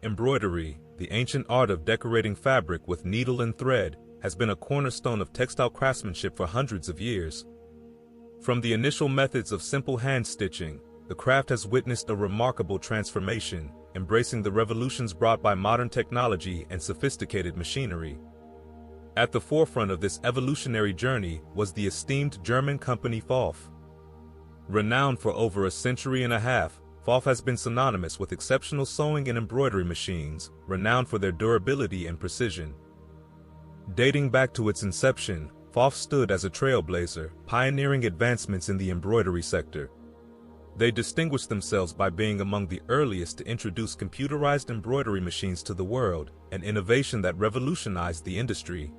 Embroidery, the ancient art of decorating fabric with needle and thread, has been a cornerstone of textile craftsmanship for hundreds of years. From the initial methods of simple hand stitching, the craft has witnessed a remarkable transformation, embracing the revolutions brought by modern technology and sophisticated machinery. At the forefront of this evolutionary journey was the esteemed German company PFOF. Renowned for over a century and a half, PFOF has been synonymous with exceptional sewing and embroidery machines, renowned for their durability and precision. Dating back to its inception, PFOF stood as a trailblazer, pioneering advancements in the embroidery sector. They distinguished themselves by being among the earliest to introduce computerized embroidery machines to the world, an innovation that revolutionized the industry.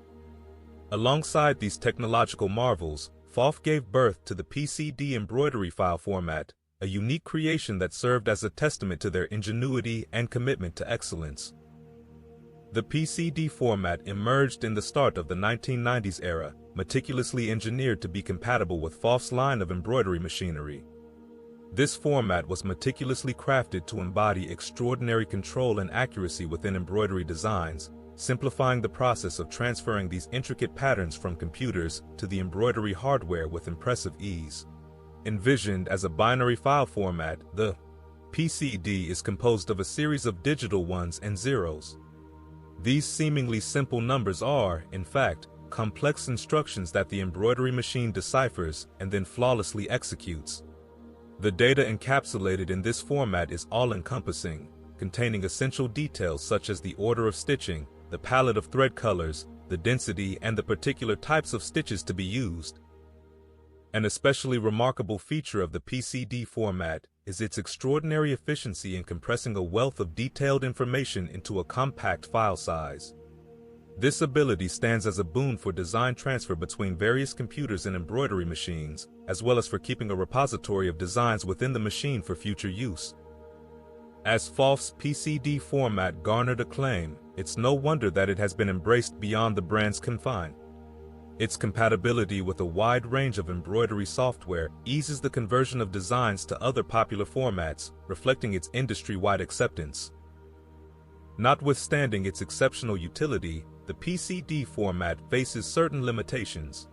Alongside these technological marvels, PFOF gave birth to the PCD embroidery file format, a unique creation that served as a testament to their ingenuity and commitment to excellence. The PCD format emerged in the start of the 1990s era, meticulously engineered to be compatible with PFOF's line of embroidery machinery. This format was meticulously crafted to embody extraordinary control and accuracy within embroidery designs, simplifying the process of transferring these intricate patterns from computers to the embroidery hardware with impressive ease. Envisioned as a binary file format, the PCD is composed of a series of digital ones and zeros. These seemingly simple numbers are, in fact, complex instructions that the embroidery machine deciphers and then flawlessly executes. The data encapsulated in this format is all-encompassing, containing essential details such as the order of stitching, the palette of thread colors, the density, and the particular types of stitches to be used. An especially remarkable feature of the PCD format is its extraordinary efficiency in compressing a wealth of detailed information into a compact file size. This ability stands as a boon for design transfer between various computers and embroidery machines, as well as for keeping a repository of designs within the machine for future use. As PFOF's PCD format garnered acclaim, it's no wonder that it has been embraced beyond the brand's confines. Its compatibility with a wide range of embroidery software eases the conversion of designs to other popular formats, reflecting its industry-wide acceptance. Notwithstanding its exceptional utility, the PCD format faces certain limitations.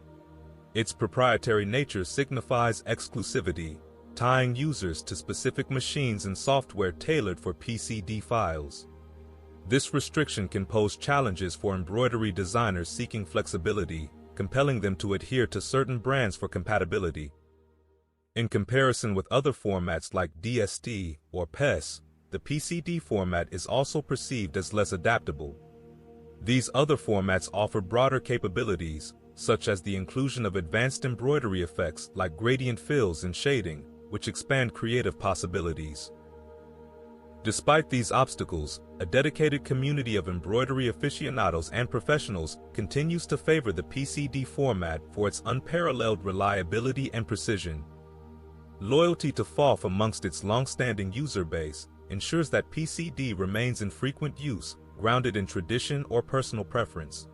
Its proprietary nature signifies exclusivity, tying users to specific machines and software tailored for PCD files. This restriction can pose challenges for embroidery designers seeking flexibility, compelling them to adhere to certain brands for compatibility. In comparison with other formats like DST or PES, the PCD format is also perceived as less adaptable. These other formats offer broader capabilities, such as the inclusion of advanced embroidery effects like gradient fills and shading, which expand creative possibilities. Despite these obstacles, a dedicated community of embroidery aficionados and professionals continues to favor the PCD format for its unparalleled reliability and precision. Loyalty to PFOF amongst its long-standing user base ensures that PCD remains in frequent use, grounded in tradition or personal preference.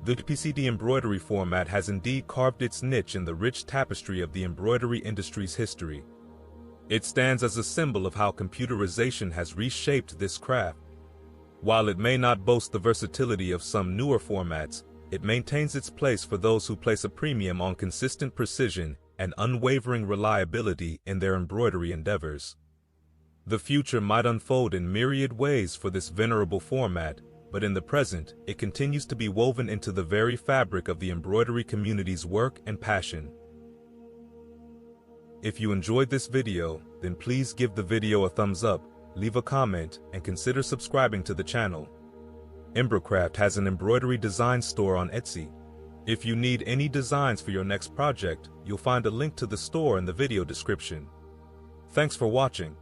The PCD embroidery format has indeed carved its niche in the rich tapestry of the embroidery industry's history. It stands as a symbol of how computerization has reshaped this craft. While it may not boast the versatility of some newer formats, it maintains its place for those who place a premium on consistent precision and unwavering reliability in their embroidery endeavors. The future might unfold in myriad ways for this venerable format, but in the present, it continues to be woven into the very fabric of the embroidery community's work and passion. If you enjoyed this video, then please give the video a thumbs up, leave a comment, and consider subscribing to the channel. Embrocraft has an embroidery design store on Etsy. If you need any designs for your next project, you'll find a link to the store in the video description. Thanks for watching.